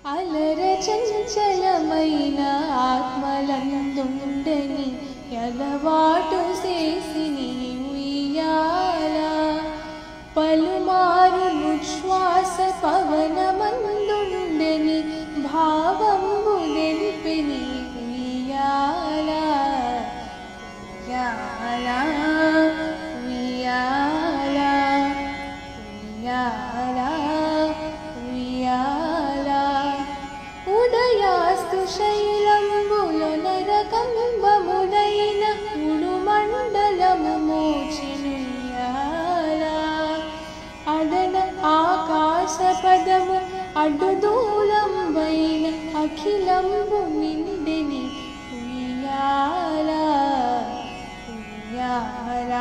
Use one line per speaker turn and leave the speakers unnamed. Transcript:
అలర చంచలమైన ఆత్మలందుండని ఎలవాటు చేసిని ఉయ్యాల పలుమారు ఉచ్ఛ్వాస పవనమందుండని భావంబు నెలిపెని ఉయ్యాల ఉయ్యాల ఉయ్యాల ఉయ్యాల ఉయ్యాల ఉదయాస్తు శైలంబులో నరకంబములైన ఉడుమండలము మోచినుయ్యాల అదన ఆకాశ పదము అడ్డుదూలంబైన అఖిలంబు నిండెని ఉయ్యాల ఉయ్యాల